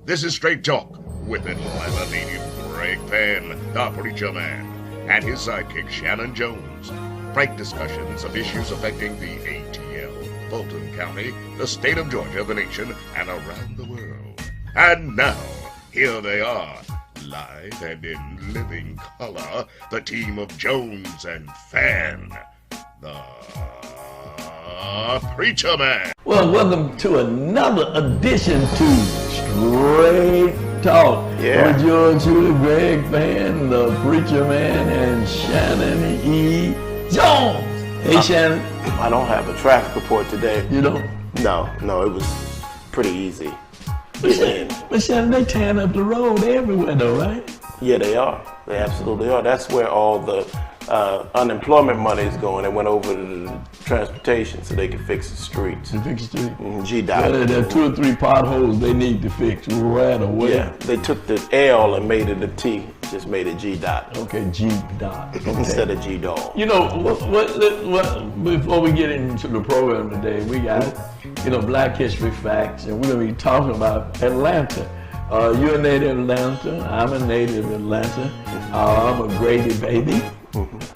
This is Straight Talk with Atlanta native Greg Fann, the Preacher Man, and his sidekick Shanan Jones. Frank discussions of issues affecting the ATL, Fulton County, the state of Georgia, the nation, and around the world. And now, here they are, live and in living color, the team of Jones and Fann, the Preacher Man. Well, welcome to another edition to Straight Talk with yours truly, Greg Fann, the Preacher Man, and Shanan E. Jones. Hey, Shanan. I don't have a traffic report today. You don't? No, it was pretty easy. But Shanan, they tearing up the road everywhere, though, right? Yeah, they are. They absolutely are. That's where all the unemployment money is going. It went over to the transportation so they can fix the streets. To fix the street? GDOT. Well, there are 2 or 3 potholes they need to fix right away. Yeah, they took the L and made it a T. Just made it GDOT. Okay, GDOT. Okay. Instead of GDOT. You know, what, before we get into the program today, we got, Black History Facts, and we're going to be talking about Atlanta. You're a native Atlanta. I'm a native Atlanta. I'm a Grady baby.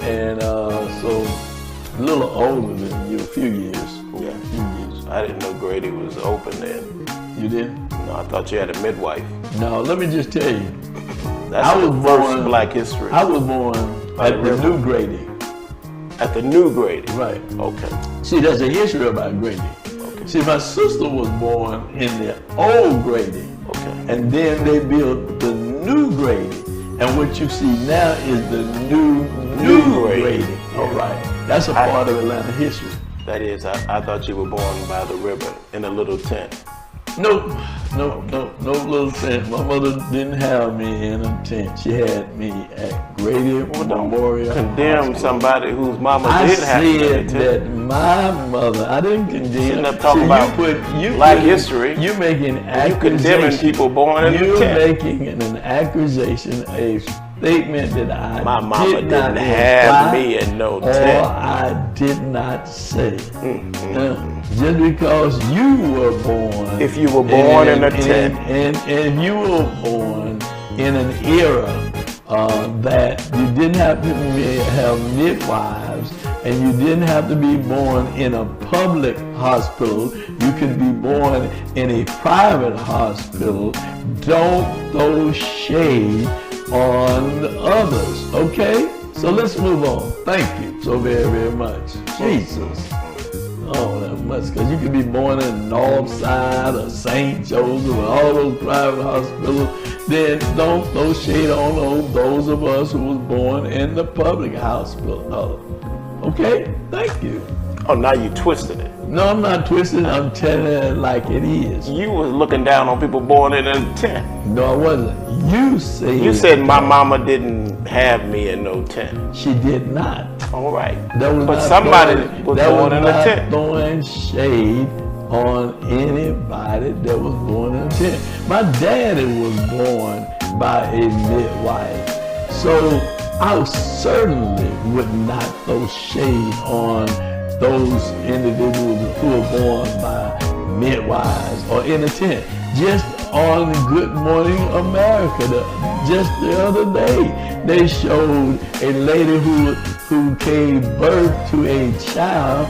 And so a little older than you, a few years. Yeah. A few years. I didn't know Grady was open then. You didn't? No, I thought you had a midwife. No, let me just tell you. That's the first Black History. I was born at the New Grady. At the New Grady? Right. Okay. See, there's a history about Grady. Okay. See, my sister was born in the old Grady. Okay. And then they built the New Grady. And what you see now is the new Grady. Yeah. All right. That's a part of Atlanta history. That is. I thought you were born by the river in a little tent. No little tent. My mother didn't have me in a tent. She had me at Grady Memorial Condemn Hospital. Somebody whose mama did have you in a tent. I said that my mother, I didn't condemn. Sitting up talking about Black history. You're making accusations. You condemning people born in a tent. You're making an accusation, a statement that my mama didn't have me in no tent. Or I did not say. Just because you were born. If you were born in a tent. And you were born in an era that you didn't have to have midwives, and you didn't have to be born in a public hospital. You could be born in a private hospital. Don't throw shade on the others, okay? So let's move on. Thank you so very, very much. Jesus. Oh, that much, because you could be born in Northside or St. Joseph or all those private hospitals. Then don't throw shade on those of us who was born in the public hospital. Okay? Thank you. Oh, now you twisted it. No, I'm not twisting. I'm telling it like it is. You was looking down on people born in a tent. No, I wasn't. You said my mama didn't have me in no tent. She did not. All right. But somebody was born in a tent. Throwing shade on anybody that was born in a tent. My daddy was born by a midwife. So I certainly would not throw shade on those individuals who were born by midwives or in a tent. Just on Good Morning America, just the other day, they showed a lady who gave birth to a child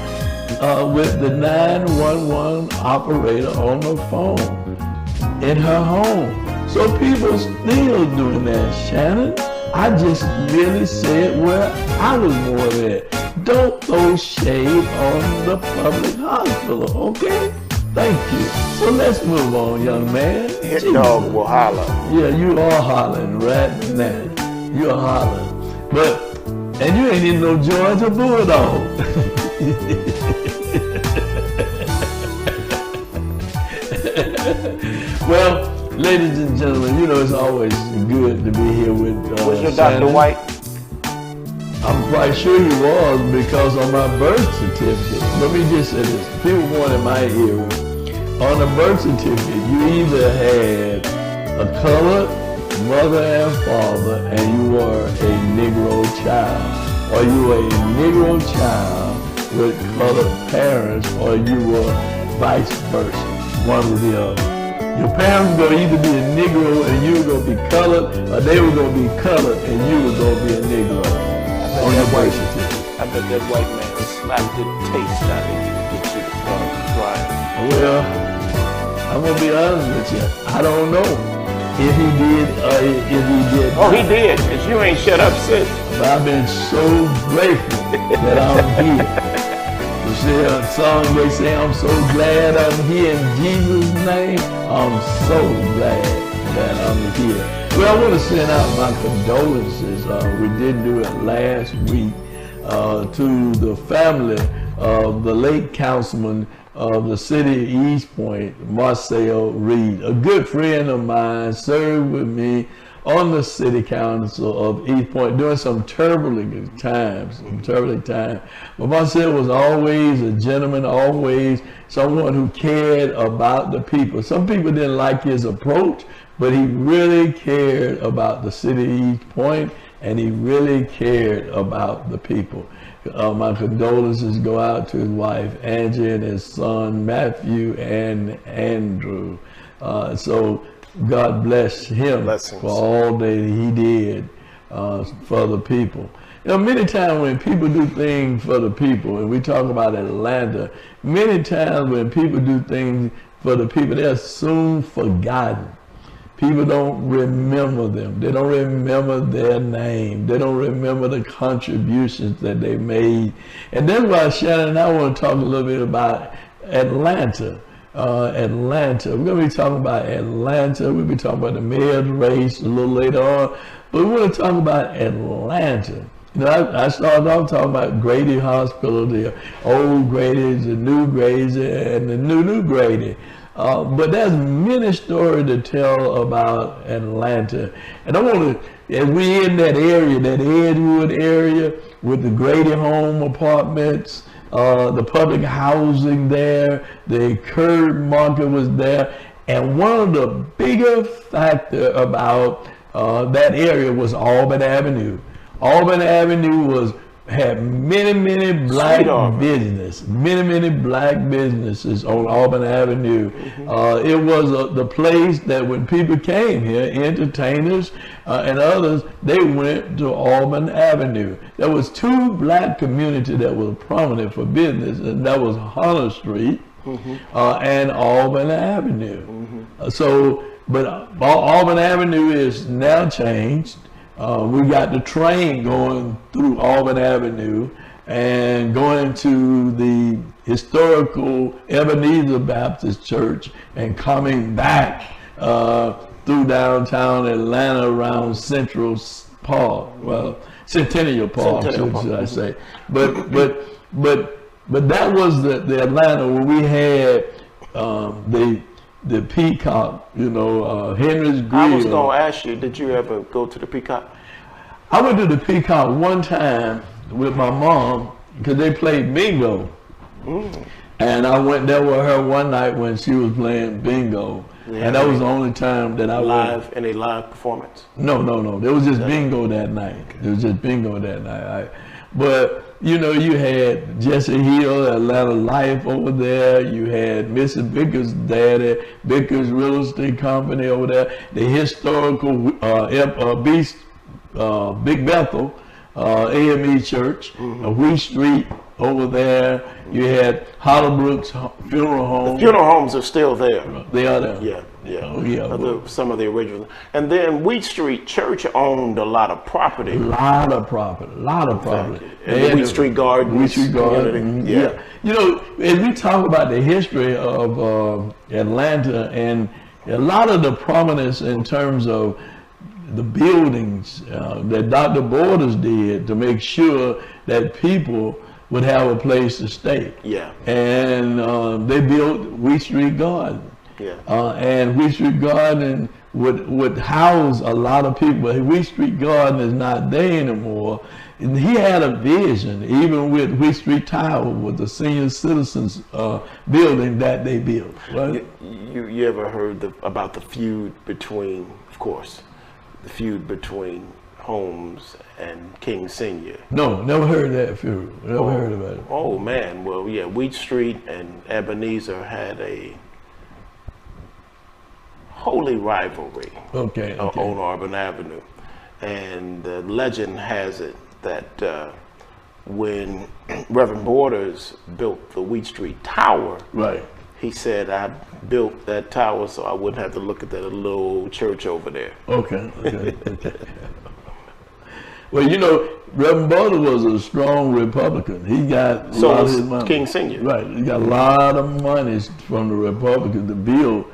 with the 911 operator on the phone in her home. So people still doing that, Shanan. I just really said where I was born at. Don't throw shade on the public hospital, okay? Thank you. So let's move on, young man. Hit dog will holler. Yeah, you are hollering right now. You're hollering. And you ain't even no Georgia Bulldog. Well, ladies and gentlemen, it's always good to be here with Was your Dr. White? I'm quite sure he was, because on my birth certificate, let me just say this, people born in my era, on the birth certificate, you either had a colored mother and father, and you were a Negro child, or you were a Negro child with colored parents, or you were vice versa, one or the other. Your parents were going to either be a Negro and you were going to be colored, or they were going to be colored and you were going to be a Negro on your birth certificate. I bet that white man slapped the taste out of you to get you to start crying. Well, I'm going to be honest with you. I don't know if he did or if he did. Oh, he did, because you ain't shut up since. But I've been so grateful that I'm here. You see a song they say, I'm so glad I'm here in Jesus' name. I'm so glad that I'm here. Well, I want to send out my condolences. We did do it last week to the family of the late councilman of the city of East Point, Marcel Reed, a good friend of mine, served with me on the city council of East Point during some turbulent times, But Marcel was always a gentleman, always someone who cared about the people. Some people didn't like his approach, but he really cared about the city of East Point, and he really cared about the people. My condolences go out to his wife, Angie, and his son, Matthew and Andrew. So God bless him for all that he did for the people. You know, many times when people do things for the people, and we talk about Atlanta, many times when people do things for the people, they're soon forgotten. People don't remember them. They don't remember their name. They don't remember the contributions that they made. And that's why Shanan and I want to talk a little bit about Atlanta. Atlanta. We're going to be talking about Atlanta. We'll be talking about the mayor's race a little later on. But we want to talk about Atlanta. You know, I started off talking about Grady Hospital, the old Grady, the new Grady, and the new Grady. But there's many stories to tell about Atlanta. And I want to, as we in that area, that Edgewood area with the Grady Home apartments, the public housing there, the curb market was there. And one of the bigger factors about that area was Auburn Avenue. Auburn Avenue had many black businesses on Auburn Avenue. It was the place that when people came here, entertainers and others, they went to Auburn Avenue. There was two black communities that were prominent for business, and that was Hunter Street and Auburn Avenue. But Auburn Avenue is now changed. We got the train going through Auburn Avenue and going to the historical Ebenezer Baptist Church and coming back through downtown Atlanta around Centennial Park, should I say. But that was the Atlanta where we had the Peacock, Henry's Grill. I was going to ask you, did you ever go to the Peacock? I went to the Peacock one time with my mom because they played bingo. And I went there with her one night when she was playing bingo. Yeah, and that was the only time that I went. Any live performance? No. There was just bingo that night. It was just bingo that night. But you had Jesse Hill, Atlanta Life over there. You had Mrs. Vickers' daddy, Vickers Real Estate Company over there. The historical Big Bethel AME Church, Wheat Street over there. You had Hollowbrook's Funeral Home. The funeral homes are still there. They are there. Yeah. Oh, yeah. Some of the originals. And then Wheat Street Church owned a lot of property. A lot of property. And the Wheat Street Garden. Wheat Street Garden. Yeah. As we talk about the history of Atlanta and a lot of the prominence in terms of the buildings that Dr. Borders did to make sure that people would have a place to stay. Yeah. And they built Wheat Street Garden. Yeah. And Wheat Street Garden would house a lot of people. Wheat Street Garden is not there anymore. And he had a vision, even with Wheat Street Tower, with the senior citizens building that they built. Right? You ever heard about the feud between, of course, the feud between Holmes and King Senior? No, never heard that feud. Never heard about it. Oh man, well yeah, Wheat Street and Ebenezer had a holy rivalry Okay. on Auburn Avenue. And the legend has it that when Reverend Borders built the Wheat Street Tower, Right. he said, I built that tower so I wouldn't have to look at that little church over there. Okay. Well, you know, Reverend Butler was a strong Republican. He got a So lot of was his money. King Senior. Right. He got a lot of money from the Republicans to build.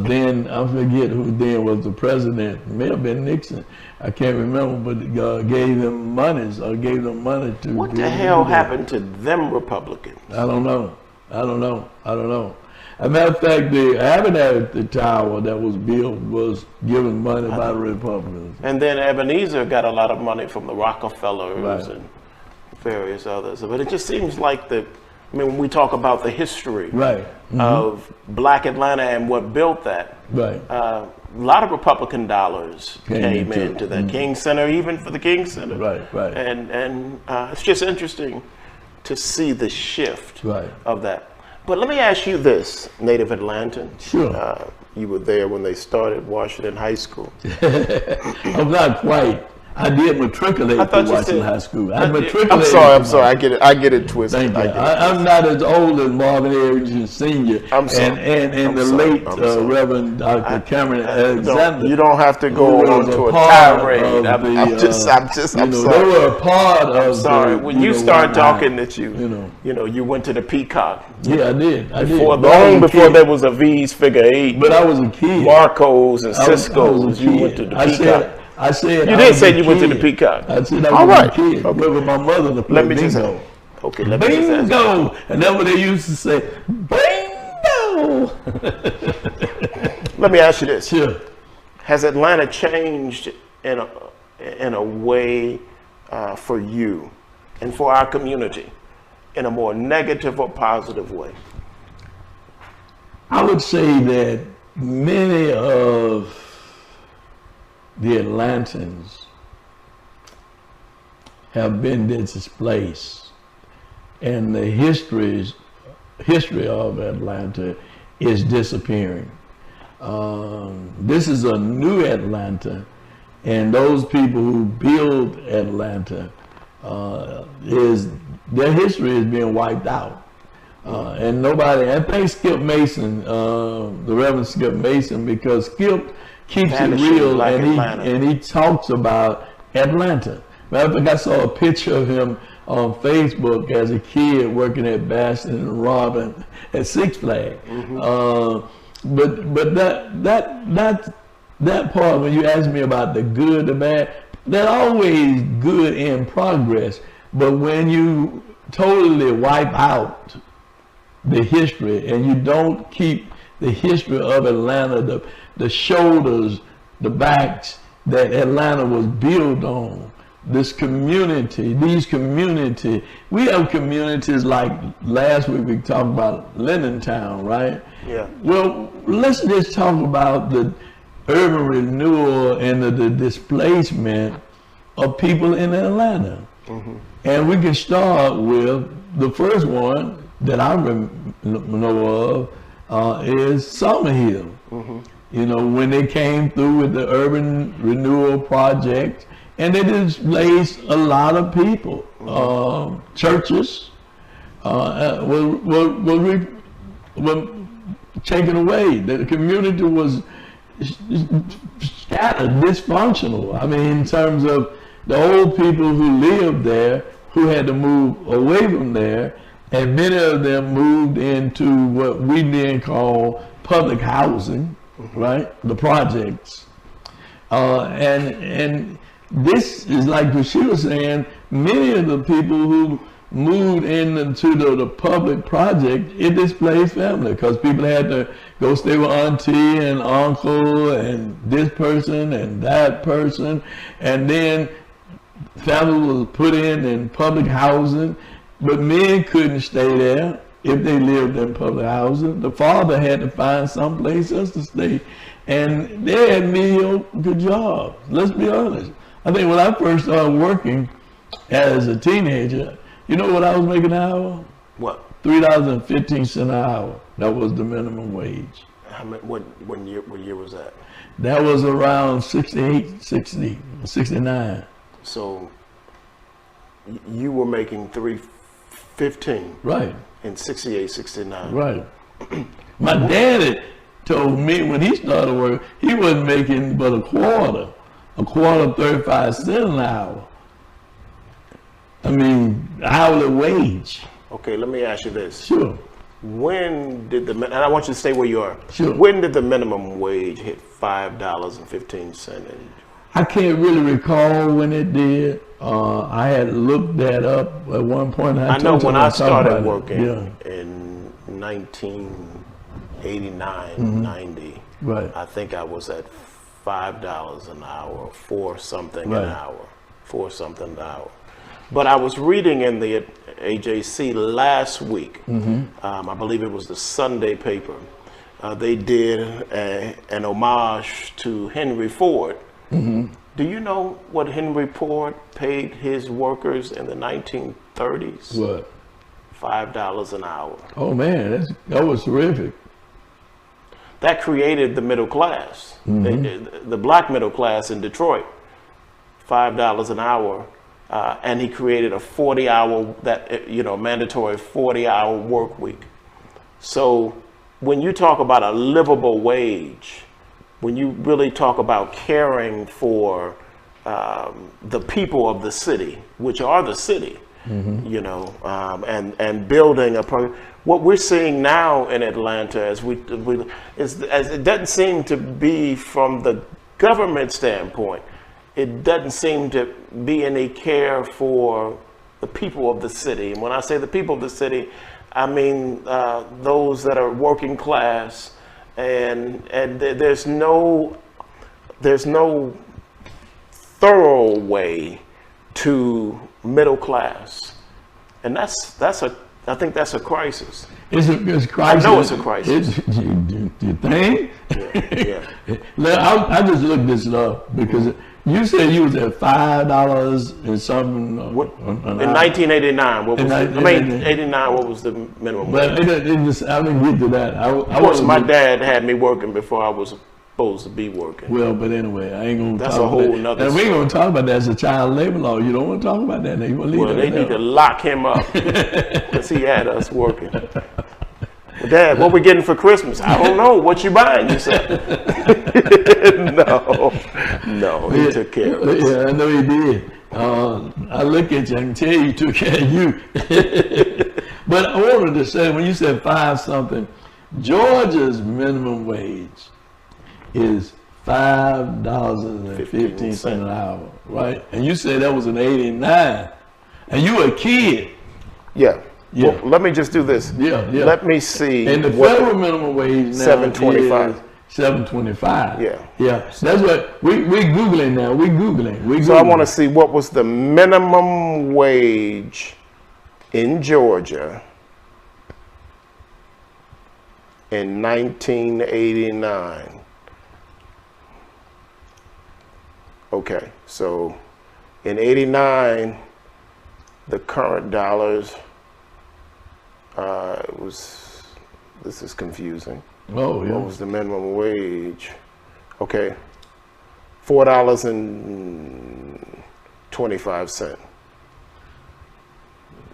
Then, I forget who then was the president. It may have been Nixon. I can't remember, but gave them monies or gave them money to. What the hell happened to them Republicans? I don't know. As a matter of fact, the Abernathy Tower that was built was given money by the Republicans. And then Ebenezer got a lot of money from the Rockefellers Right. and various others. But it just seems like when we talk about the history Right. of Black Atlanta and what built that, Right. a lot of Republican dollars came into into that King Center, even for the King Center. Right. And it's just interesting to see the shift Right. of that. But let me ask you this, native Atlantan. Sure. You were there when they started Washington High School. I'm not quite. I did matriculate I thought to you Washington said- High School. I I'm matriculated. sorry. I get it twisted. Thank you. I I'm not as old as Marvin Harrison Sr. I'm sorry. And I'm the sorry. late I'm sorry. Reverend Dr. Cameron Alexander. You don't have to go who on was to a part tirade. of I'm the, just I'm sorry. They were a part of. I'm sorry. the, When you know, start whatnot. talking that you went to the Peacock. Yeah, I did. Long before there was a V's figure 8. But I was a kid. Barcodes and I was Cisco's. a You kid. went to the Peacock. I said You I did was say a you went to the kid. Peacock. I said I All was right. a kid. Okay. With my mother to play Let me just bingo. Okay, let me just ask. Bingo! And that's what they used to say. Bingo! Let me ask you this. Sure. Has Atlanta changed in a way for you and for our community in a more negative or positive way? I would say that many of the Atlantans have been displaced, and the history of Atlanta is disappearing. This is a new Atlanta, and those people who build Atlanta their history is being wiped out. And nobody, I think Skip Mason, the Reverend Skip Mason, because Skip keeps it real, and he talks about Atlanta. Matter of fact, I saw a picture of him on Facebook as a kid working at Bastion and Robin at Six Flags. But that part, when you ask me about the good, the bad, they're always good in progress. But when you totally wipe out the history and you don't keep the history of Atlanta, the shoulders, the backs that Atlanta was built on, these communities, we have communities like last week we talked about Town, right? Yeah. Well, let's just talk about the urban renewal and the displacement of people in Atlanta. And we can start with the first one that I know of is Summerhill. You know, when they came through with the urban renewal project, and they displaced a lot of people. Churches were taken away. The community was scattered, dysfunctional. I mean, in terms of the old people who lived there, who had to move away from there, and many of them moved into what we then call public housing, right? The projects. And this is like what she was saying, many of the people who moved into the public project, it displaced family, because people had to go stay with auntie and uncle and this person and that person, and then family was put in public housing, but men couldn't stay there if they lived in public housing. The father had to find someplace else to stay, and they had mediocre jobs. Let's be honest. I think when I first started working as a teenager, you know what I was making an hour? What? $3.15 an hour. That was the minimum wage. What year was that? That was around 68, 60, 69. So you were making $3.15. Right. In 68, 69. Right. My daddy told me when he started work, he wasn't making but a quarter 35 cents an hour. I mean, hourly wage. Okay, let me ask you this. Sure. When did and I want you to stay where you are. Sure. When did the minimum wage hit $5.15? I can't really recall when it did. I had looked that up at one point. I know when I started working in 1989, 90, right. I think I was at $5 an hour, $4 something right. an hour, $4 something an hour. But I was reading in the AJC last week, I believe it was the Sunday paper, they did an homage to Henry Ford. Do you know what Henry Ford paid his workers in the 1930s? What? $5 an hour. Oh man, that was terrific. That created the middle class, the black middle class in Detroit, $5 an hour. And he created a 40-hour, mandatory 40-hour work week. So when you talk about a livable wage, when you really talk about caring for the people of the city, which are the city, and building what we're seeing now in Atlanta, as it doesn't seem to be from the government standpoint. It doesn't seem to be any care for the people of the city. And when I say the people of the city, I mean those that are working class, and there's no thorough way to middle class, and I think that's a crisis. It's a crisis. I know it's a crisis. You think? Yeah. I just looked this up because you said you was at $5 and something. In 1989, what was 89? What was the minimum wage? But I didn't get to that. Of course, my dad had me working before I was supposed to be working. Well, but anyway, I ain't gonna. That's a whole nother. And we ain't gonna talk about that as a child labor law. You don't want to talk about that. Now. You want to leave they need to lock him up because he had us working. Well, Dad, what we getting for Christmas? I don't know. What you buying yourself? No, he took care of us. Yeah, I know he did. I look at you, I can tell you he took care of you. But I wanted to say, when you said 5 something, Georgia's minimum wage is $5.15 an hour, right? And you said that was in '89, and you were a kid. Yeah. Well, let me just do this. Yeah. Let me see. And the federal minimum wage now $7.25. $7.25. Yeah. That's what we Googling now. We Googling. So I want to see what was the minimum wage in Georgia in 1989. Okay, so in '89, the current dollars this is confusing. Oh, yeah. What was the minimum wage? Okay, $4.25.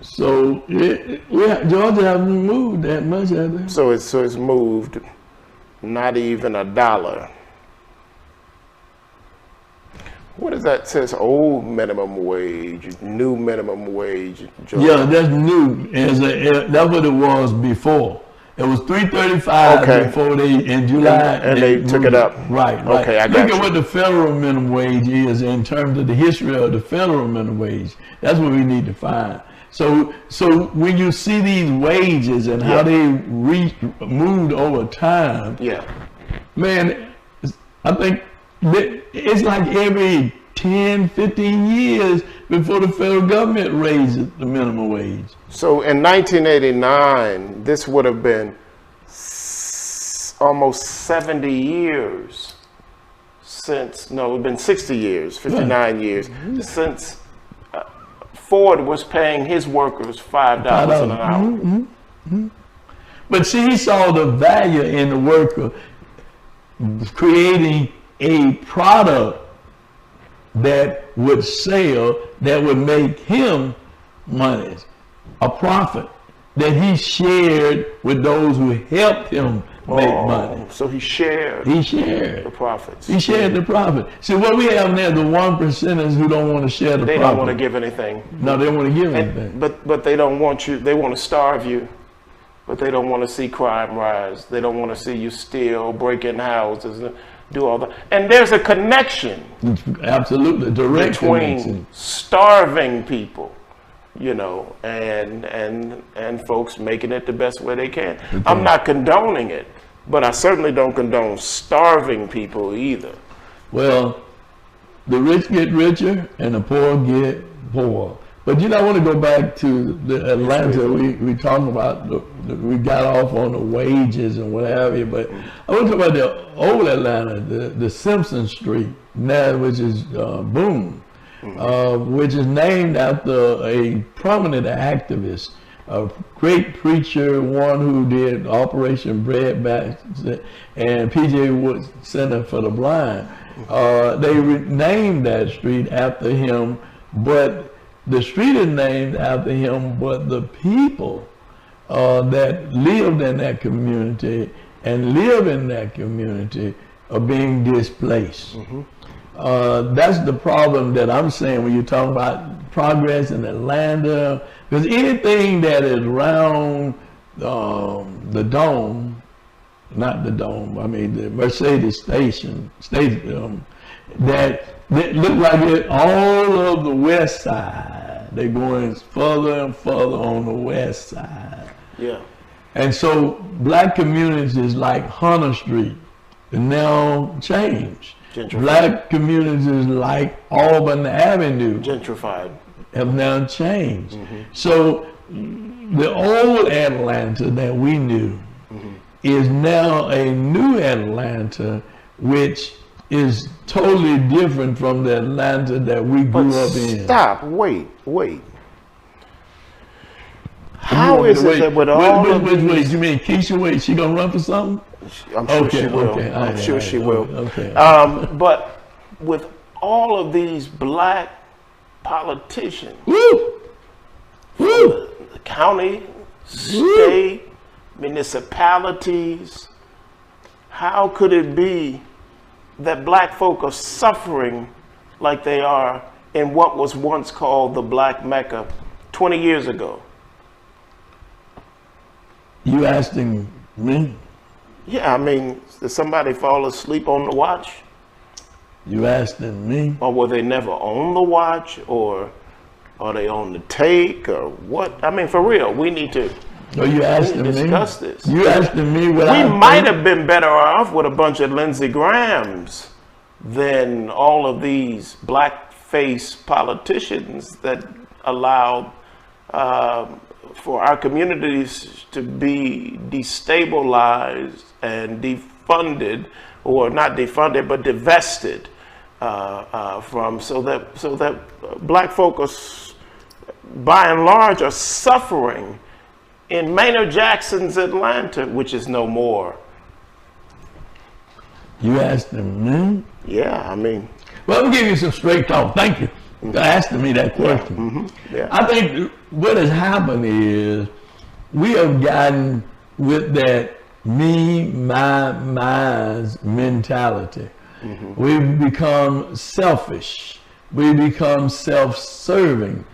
So Georgia hasn't moved that much, have they? So it's moved not even a dollar. What is that? It says old minimum wage, new minimum wage. Georgia. Yeah, that's new. That's what it was before. It was $3.35 before in July. And they took it up. Right. Okay, I got Look at what the federal minimum wage is in terms of the history of the federal minimum wage. That's what we need to find. So when you see these wages and how they moved over time, man, I think it's like every 10, 15 years before the federal government raises the minimum wage. So in 1989, this would have been almost 70 years since, no, it would have been 60 years, 59 years, since Ford was paying his workers $5 an hour. But see, he saw the value in the work of creating a product that would sell, that would make him money, a profit that he shared with those who helped him make money. So he shared. He shared the profits. He shared the profit. See, what we have now, the 1%ers who don't want to share the profit. They don't want to give anything. No, they don't want to give anything. But they don't want you. They want to starve you. But they don't want to see crime rise. They don't want to see you steal, break in houses, do all that. And there's a connection. Absolutely, direct between connection. Starving people, you know, and folks making it the best way they can. Okay. I'm not condoning it, but I certainly don't condone starving people either. Well, the rich get richer and the poor get poorer. But you know, I want to go back to the Atlanta. We talking about we got off on the wages and what have you. But I want to talk about the old Atlanta, the Simpson Street now, which is Boone, which is named after a prominent activist, a great preacher, one who did Operation Breadbasket and P.J. Wood Center for the Blind. They named that street after him, but the street is named after him, but the people that lived in that community and live in that community are being displaced. That's the problem that I'm saying when you're talking about progress in Atlanta, because anything that is around the Dome, not the Dome, I mean the Mercedes Stadium, that look like it, all of the west side, they're going further and further on the west side. Yeah. And so black communities like Hunter Street are now changed. Gentrified. Black communities like Auburn Avenue gentrified have now changed. So the old Atlanta that we knew is now a new Atlanta, which is totally different from the Atlanta that we grew up in. Stop, wait. How is it that with all of these... Wait, you mean Keisha Wade, she gonna run for something? I'm sure she will. Okay. I'm sure she will. Okay. But with all of these black politicians, Woo! county, state, municipalities, how could it be that black folk are suffering like they are in what was once called the Black Mecca 20 years ago? You asking me? Yeah, I mean, did somebody fall asleep on the watch? You asking me? Or were they never on the watch? Or are they on the take? Or what? I mean, for real, we need to discuss this. You asking me what we might have been better off with a bunch of Lindsey Grahams than all of these blackface politicians that allowed for our communities to be destabilized and defunded, or not defunded, but divested from, so that black folk are, by and large, are suffering in Maynard Jackson's Atlanta, which is no more. You asked me? Yeah, I mean. Well, let me give you some straight talk. Thank you for asking me that question. Yeah. I think what has happened is we have gotten with that me, my, mine's mentality. We've become selfish. We become self-serving.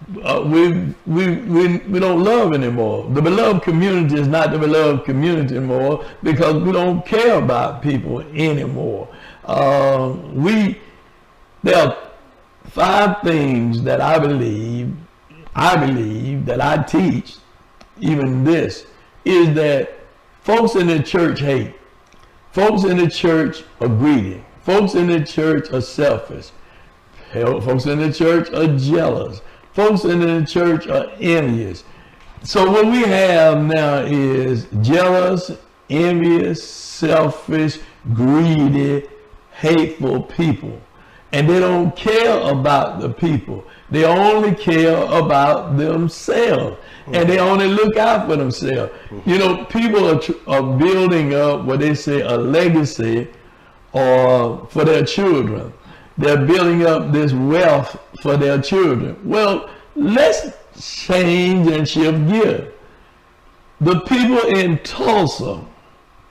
We don't love anymore. The beloved community is not the beloved community anymore because we don't care about people anymore. There are 5 things that I believe that I teach, even this, is that folks in the church hate. Folks in the church are greedy. Folks in the church are selfish. Folks in the church are jealous. Folks in the church are envious. So what we have now is jealous, envious, selfish, greedy, hateful people. And they don't care about the people. They only care about themselves. and they only look out for themselves. You know, people are building up what they say a legacy or for their children. They're building up this wealth for their children. Well, let's change and shift gear. The people in Tulsa,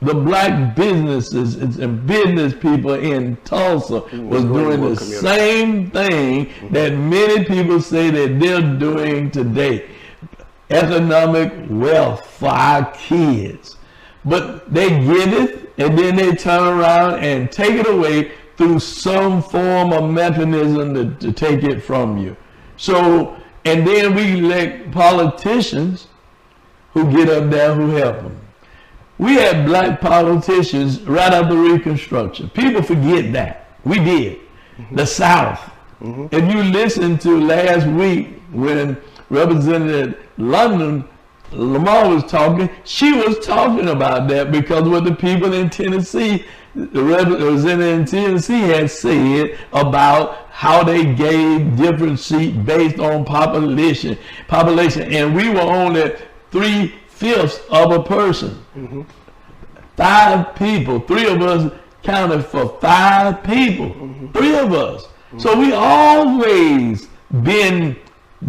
the black businesses and business people in Tulsa was doing the same thing that many people say that they're doing today. Economic wealth for our kids. But they get it and then they turn around and take it away through some form of mechanism to take it from you. So, and then we elect politicians who get up there who help them. We had black politicians right after Reconstruction. People forget that. We did. The South. If you listen to last week when Representative London Lamar was talking, she was talking about that because what the people in Tennessee, the representative in Tennessee had said about how they gave different seats based on population, and we were only 3/5 of a person. 5 people, 3 of us counted for 5 people, 3 of us. So we always been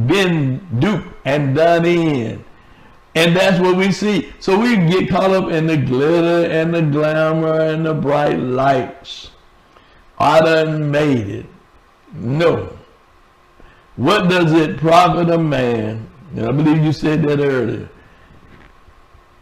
duped and done in. And that's what we see. So we get caught up in the glitter and the glamour and the bright lights. I done made it. No. What does it profit a man? And I believe you said that earlier.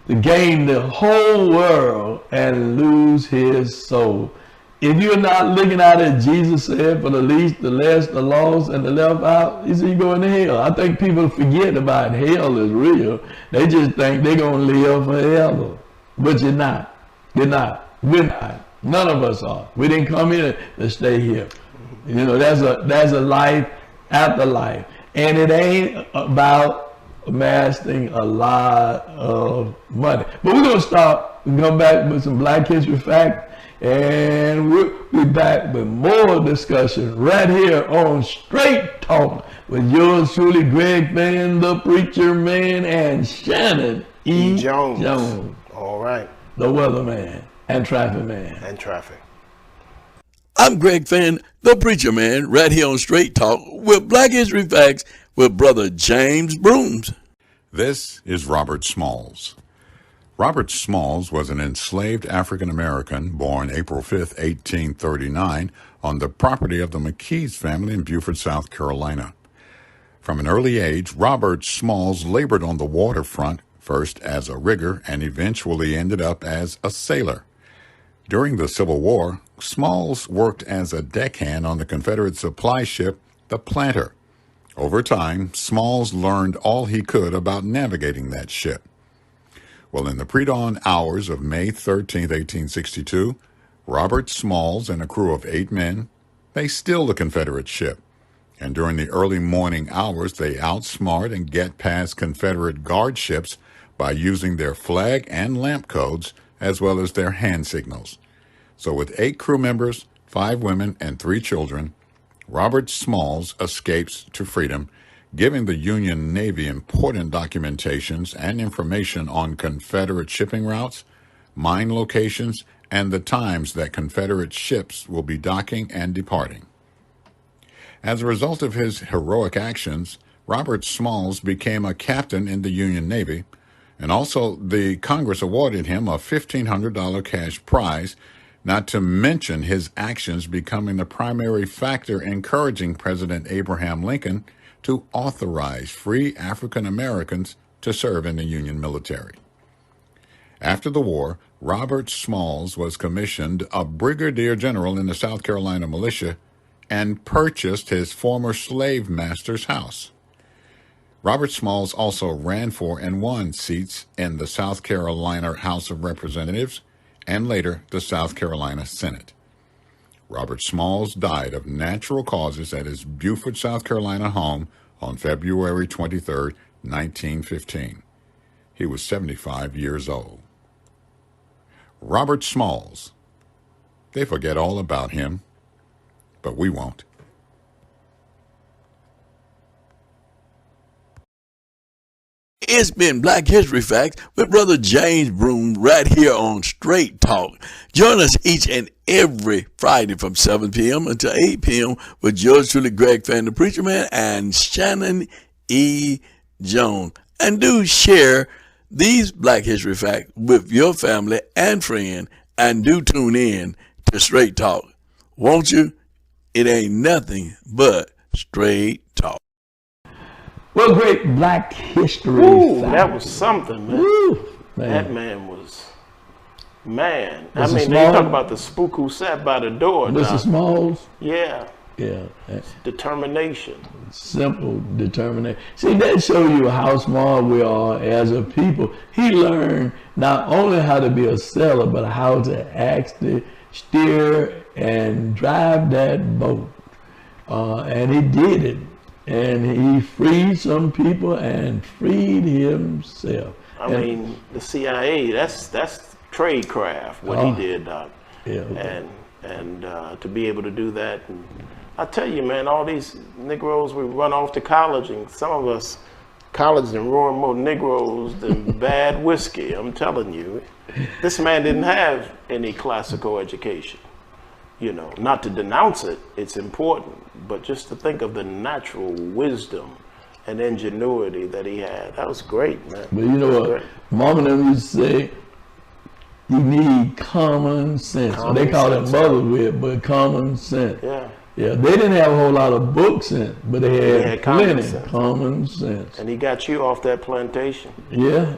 To gain the whole world and lose his soul. If you're not looking out at Jesus said, for the least, the less, the lost, and the left out, he said, you go into hell. I think people forget about hell is real. They just think they're going to live forever. But you're not. You're not. We're not. None of us are. We didn't come here to stay here. You know, there's a life after life. And it ain't about amassing a lot of money. But we're going to stop and come back with some Black History Facts. And we'll be back with more discussion right here on Straight Talk with yours truly, Greg Fann, the Preacher Man, and Shanan E. Jones. All right. The Weatherman and Traffic Man. And traffic. I'm Greg Fann, the Preacher Man, right here on Straight Talk with Black History Facts with Brother James Brooms. This is Robert Smalls. Robert Smalls was an enslaved African-American born April 5, 1839, on the property of the McKees family in Beaufort, South Carolina. From an early age, Robert Smalls labored on the waterfront, first as a rigger and eventually ended up as a sailor. During the Civil War, Smalls worked as a deckhand on the Confederate supply ship, the Planter. Over time, Smalls learned all he could about navigating that ship. Well, in the pre-dawn hours of May 13, 1862, Robert Smalls and a crew of 8 men, they steal the Confederate ship. And during the early morning hours, they outsmart and get past Confederate guard ships by using their flag and lamp codes, as well as their hand signals. So with 8 crew members, 5 women, and 3 children, Robert Smalls escapes to freedom, giving the Union Navy important documentations and information on Confederate shipping routes, mine locations, and the times that Confederate ships will be docking and departing. As a result of his heroic actions, Robert Smalls became a captain in the Union Navy, and also the Congress awarded him a $1,500 cash prize, not to mention his actions becoming the primary factor encouraging President Abraham Lincoln to authorize free African Americans to serve in the Union military. After the war, Robert Smalls was commissioned a brigadier general in the South Carolina militia and purchased his former slave master's house. Robert Smalls also ran for and won seats in the South Carolina House of Representatives and later the South Carolina Senate. Robert Smalls died of natural causes at his Beaufort, South Carolina home on February 23, 1915. He was 75 years old. Robert Smalls. They forget all about him, but we won't. It's been Black History Facts with Brother James Broom right here on Straight Talk. Join us each and every Friday from 7 p.m. until 8 p.m. with yours truly, Greg Fann, the Preacher Man, and Shanan E. Jones. And do share these Black History Facts with your family and friend, and do tune in to Straight Talk. Won't you? It ain't nothing but straight talk. Well, great Black History Ooh, Facts. that was something, man. Woo, man. That man was, man. Was I mean, they talk about the spook who sat by the door. Mr. Smalls? Yeah. Yeah. Determination. Simple determination. See, that show you how smart we are as a people. He learned not only how to be a sailor, but how to actually steer and drive that boat. And he did it. And he freed some people and freed himself. I mean, the CIA, that's tradecraft, what he did, Doc. Yeah, okay. And to be able to do that. And I tell you, man, all these Negroes, we run off to college, and some of us, college and ruin more Negroes than bad whiskey, I'm telling you. This man didn't have any classical education. You know, not to denounce it, it's important, but just to think of the natural wisdom and ingenuity that he had. That was great, man. But you know what? Mama and them used to say, you need common sense. They call it mother wit, but common sense. Yeah. Yeah, they didn't have a whole lot of book sense, but they had plenty common sense. And he got you off that plantation. Yeah.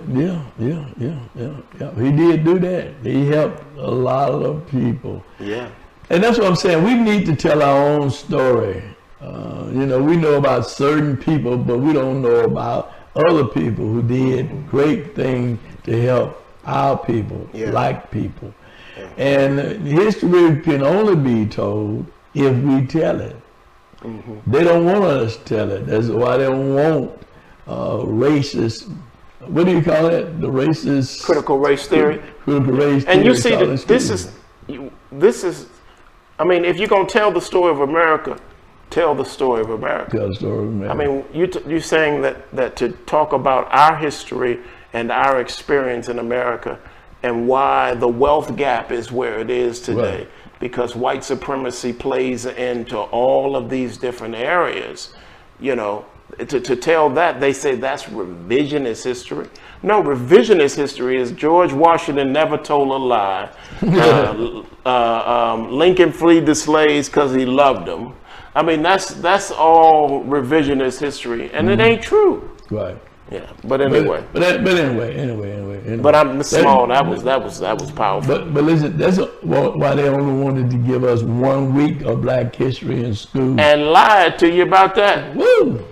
He did do that. He helped a lot of people. Yeah. And that's what I'm saying. We need to tell our own story. You know, we know about certain people, but we don't know about other people who did great things to help our people, black people. Yeah. And history can only be told if we tell it. Mm-hmm. They don't want us to tell it. That's why they don't want racist, what do you call it? The racist... Critical race theory. Critical race theory. And you see, that this is, I mean, if you're going to tell the story of America, tell the story of America. Tell the story of America. I mean, you're saying that to talk about our history and our experience in America and why the wealth gap is where it is today, right, because white supremacy plays into all of these different areas, you know, to tell that, they say that's revisionist history. No, revisionist history is George Washington never told a lie. Lincoln freed the slaves because he loved them. I mean, that's all revisionist history, and it ain't true. Right. Yeah. But anyway. But anyway. But I'm small. That was powerful. But listen, that's why they only wanted to give us 1 week of Black history in school. And lied to you about that. Woo!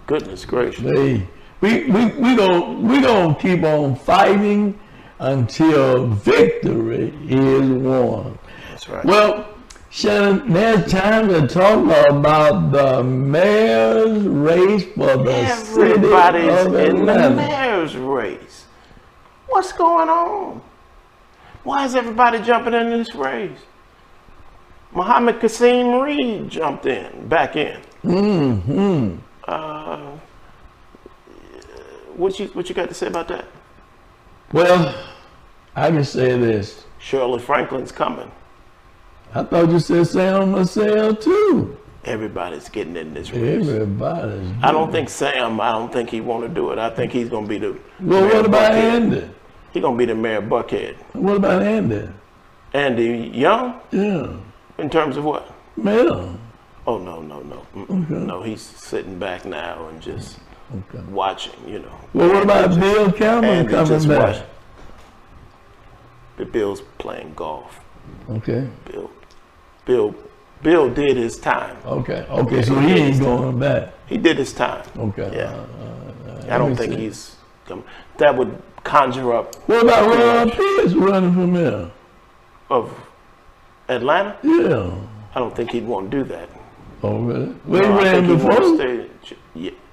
Goodness gracious. Hey, we gonna keep on fighting until victory is won. That's right. Well, Shanan, there's time to talk about the mayor's race for the city of Atlanta. In the mayor's race. What's going on? Why is everybody jumping in this race? Muhammad Kasim Reed jumped back in. Mm-hmm. What you got to say about that? Well, I can say this. Shirley Franklin's coming. I thought you said Sam Marcel too. Everybody's getting in this race. Everybody's. I don't think he want to do it. I think he's going to be the Well, what about Andy? He's going to be the mayor of Buckhead. What about Andy? Andy Young? Yeah. In terms of what? Mayor. Oh, no. Okay. No, he's sitting back now and just watching, you know. Well, what about Bill Cameron coming back? Bill's playing golf. Okay. Bill did his time. Okay, so he ain't going back. He did his time. Okay. Yeah. I don't think he's coming. That would conjure up. What about Ron Pierce running for mayor? Of Atlanta? Yeah. I don't think he'd want to do that. Oh, really? Well, he ran before?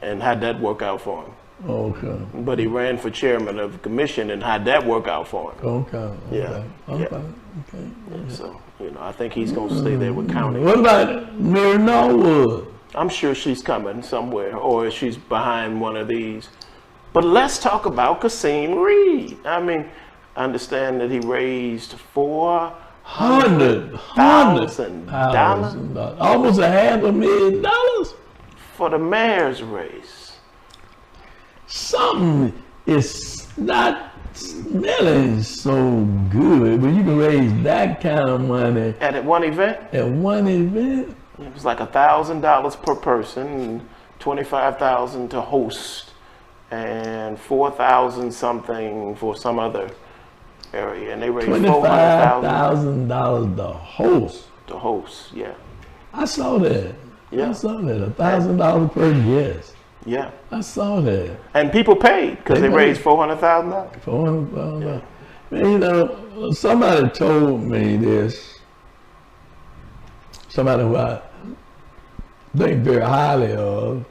And how'd that work out for him? Okay. But he ran for chairman of the commission, and how'd that work out for him? Okay. Yeah. Okay. So, you know, I think he's going to stay there with county. What about Mary Norwood? I'm sure she's coming somewhere, or she's behind one of these But let's talk about Kasim Reed. I mean, I understand that he raised $400,000, almost $500,000 for the mayor's race. Something is not smelling so good, but you can raise that kind of money at one event. At one event, it was like $1,000 per person, and $25,000 to host, and $4,000 something for some other area, and they raised $25,000 to host. To host, yeah. I saw that. Yeah. I saw that. $1,000 per guest. Yeah. I saw that. And people paid because they raised $400,000. $400,000. Man, you know, somebody told me this. Somebody who I think very highly of.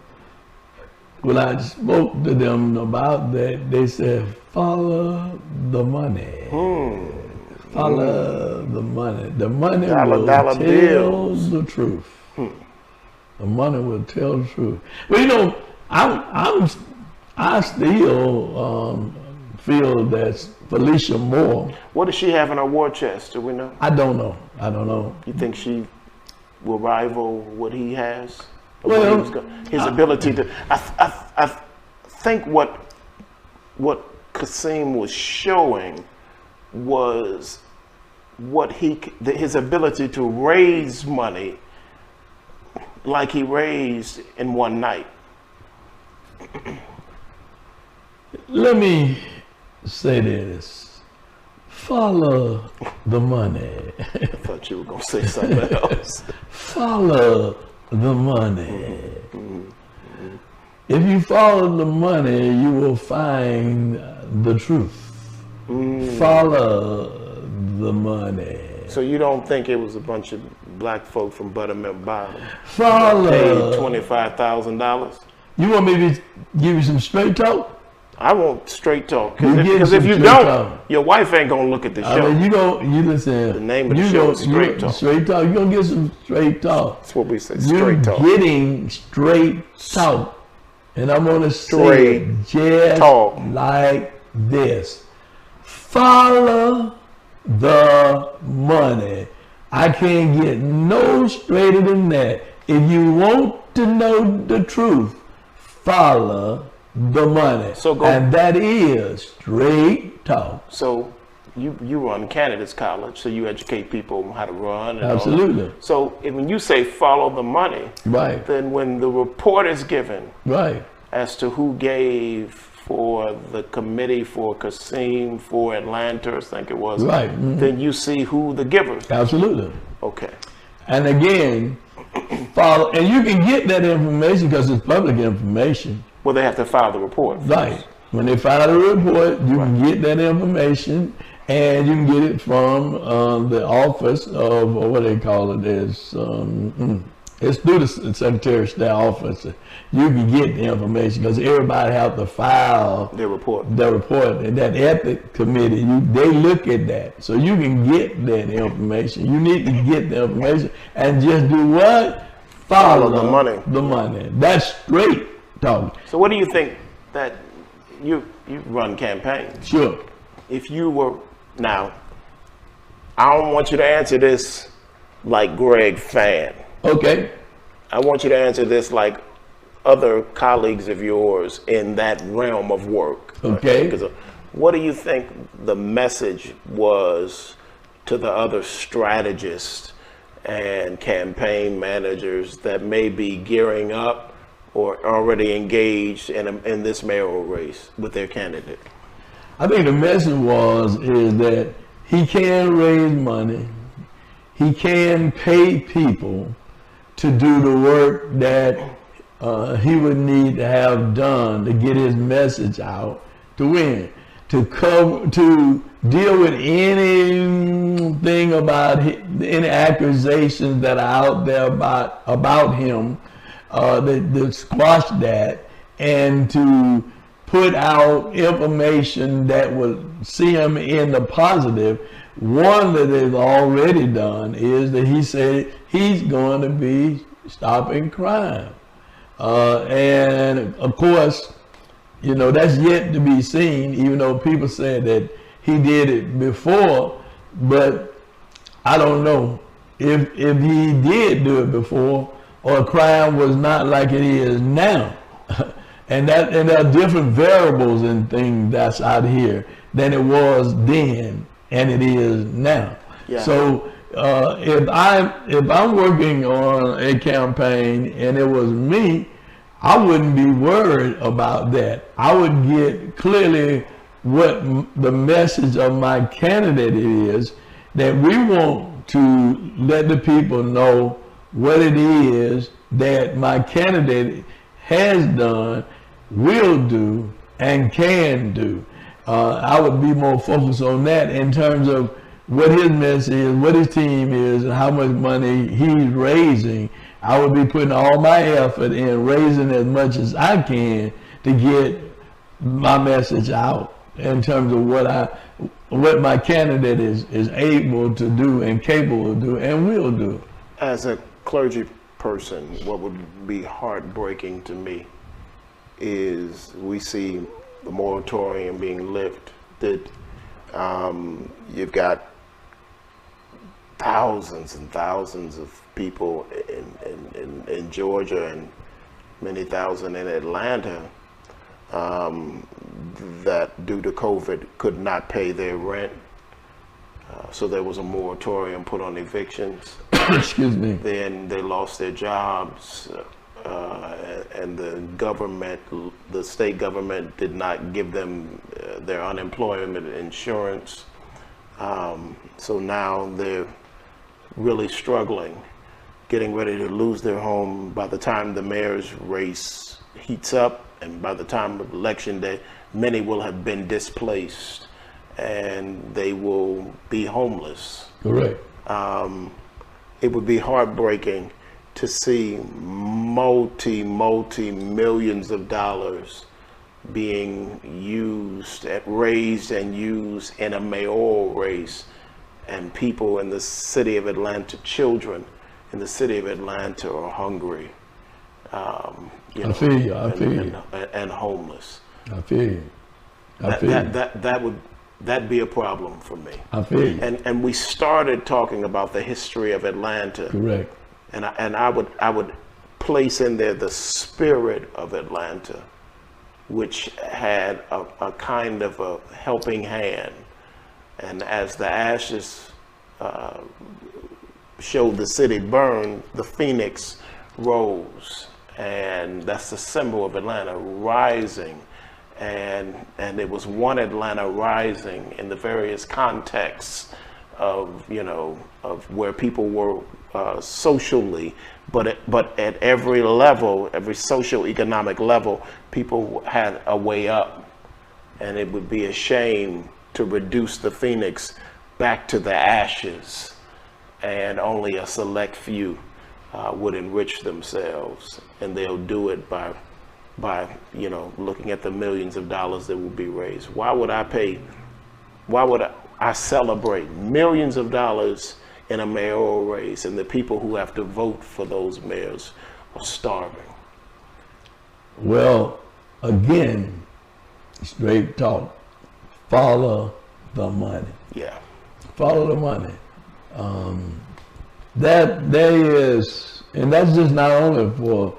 When I spoke to them about that, they said, follow the money. Follow the money. The money will tell the truth. The money will tell the truth. Well, you know, I still feel that Felicia Moore. What does she have in her war chest? Do we know? I don't know. I don't know. You think she will rival what he has? Well, his ability to. I think what Kasim was showing was his ability to raise money like he raised in one night. Let me say this. Follow the money. I thought you were going to say something else. Follow the money. If you follow the money, you will find the truth. Follow the money. So you don't think it was a bunch of black folk from Buttermilk Bottom follow paid $25,000? You want me to give you some straight talk? I want straight talk. Because if you don't, your wife ain't gonna look at the show. I mean, you listen. The name of the show is Straight Talk. Straight talk. You're gonna get some straight talk. That's what we say. Straight talk. You're getting straight talk, and I'm gonna say it just like this. Follow the money. I can't get no straighter than that. If you want to know the truth, follow the money. And that is straight talk. So you run candidates college, so you educate people on how to run. And absolutely. So when you say follow the money, right, then when the report is given, right, as to who gave for the committee for Kasim for Atlanta, I think it was, right, then you see who the givers. Absolutely. Okay. And again, follow, and you can get that information because it's public information. Well, they have to file the report first. Right. When they file the report, you can get that information, and you can get it from the office of, what they call it is, it's through the Secretary of State office. You can get the information because everybody have to file their report. And that ethics committee, they look at that. So you can get that information. You need to get the information and just do what? Follow the money. The money. That's straight talk. So what do you think that you run campaigns? Sure. If you were, now, I don't want you to answer this like Greg Fann. Okay. I want you to answer this like other colleagues of yours in that realm of work. Okay. Right? What do you think the message was to the other strategists and campaign managers that may be gearing up or already engaged in this mayoral race with their candidate? I think the message is that he can raise money, he can pay people to do the work that he would need to have done to get his message out, to win, to deal with anything about any accusations that are out there about him, to squash that, and to put out information that will see him in the positive. One that they've already done is that he said he's going to be stopping crime. And of course, that's yet to be seen, even though people said that he did it before, but I don't know if he did do it before, or crime was not like it is now. and there are different variables and things that's out here than it was then and it is now. Yeah. So if I'm working on a campaign and it was me, I wouldn't be worried about that. I would get clearly what the message of my candidate is, that we want to let the people know what it is that my candidate has done, will do, and can do. I would be more focused on that in terms of what his message is, what his team is, and how much money he's raising. I would be putting all my effort in raising as much as I can to get my message out in terms of what my candidate is able to do and capable of do and will do. As a clergy person, what would be heartbreaking to me is we see the moratorium being lifted. You've got thousands and thousands of people in Georgia and many thousand in Atlanta that due to COVID could not pay their rent. So there was a moratorium put on evictions. Excuse me. Then they lost their jobs, and the state government did not give them their unemployment insurance. So now they're really struggling, getting ready to lose their home by the time the mayor's race heats up, and by the time of election day, many will have been displaced and they will be homeless. Correct. It would be heartbreaking to see multi millions of dollars being raised and used in a mayoral race, and people in the city of Atlanta, children in the city of Atlanta, are hungry. I feel you. And homeless. I feel you. That'd be a problem for me. I feel you. And we started talking about the history of Atlanta. Correct. And I would place in there the spirit of Atlanta, which had a kind of a helping hand. And as the ashes showed the city burn, the phoenix rose. And that's the symbol of Atlanta, rising. And it was one Atlanta rising in the various contexts of where people were socially, but at every level, every social economic level, people had a way up. And it would be a shame to reduce the phoenix back to the ashes, and only a select few would enrich themselves, and they'll do it by looking at the millions of dollars that will be raised. Why would I celebrate millions of dollars in a mayoral race, and the people who have to vote for those mayors are starving? Well, again, straight talk, follow the money. Yeah. Follow the money. That there is, and that's just not only for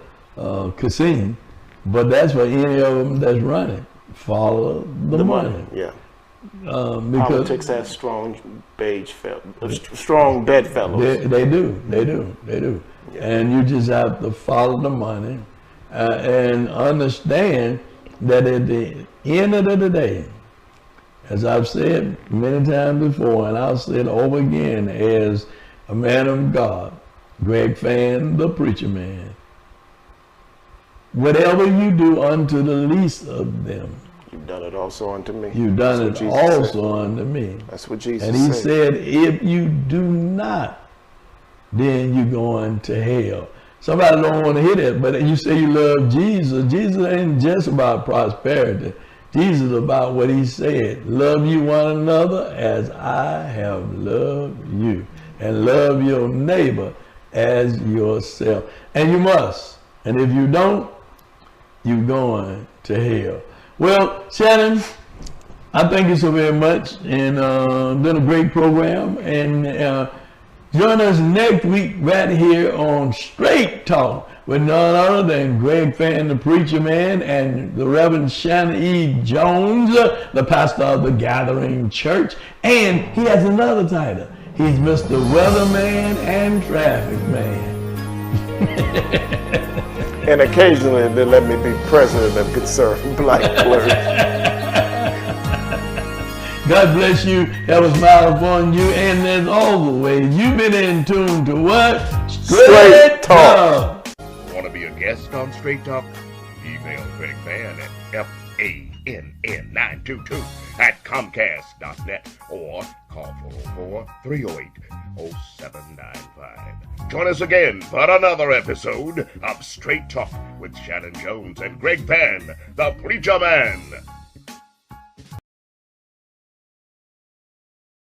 Kassim, but that's for any of them that's running. Follow the money. Yeah. Because politics has strong bedfellows. They do. Yeah. And you just have to follow the money and understand that at the end of the day, as I've said many times before, and I'll say it over again as a man of God, Greg Fann, the preacher man, whatever you do unto the least of them, you've done it also unto me. You've done it also unto me. That's what Jesus said. And he said, if you do not, then you're going to hell. Somebody don't want to hear that, but you say you love Jesus. Jesus ain't just about prosperity. Jesus is about what he said. Love you one another as I have loved you. And love your neighbor as yourself. And you must. And if you don't, you're going to hell. Well, Shanan, I thank you so very much, and been a great program. And join us next week right here on Straight Talk with none other than Greg Fann, the preacher man, and the Reverend Shanan E. Jones, the pastor of the Gathering Church. And he has another title. He's Mr. Weatherman and Traffic Man. And occasionally they let me be president of Concerned Black Clergy. God bless you. Have a smile upon you. And as always, you've been in tune to what? Straight Talk. Want to be a guest on Straight Talk? Email Greg Fann at FANN922 at Comcast.net or call 404-308-0795. Join us again for another episode of Straight Talk with Shanan Jones and Greg Fann, the Preacher Man.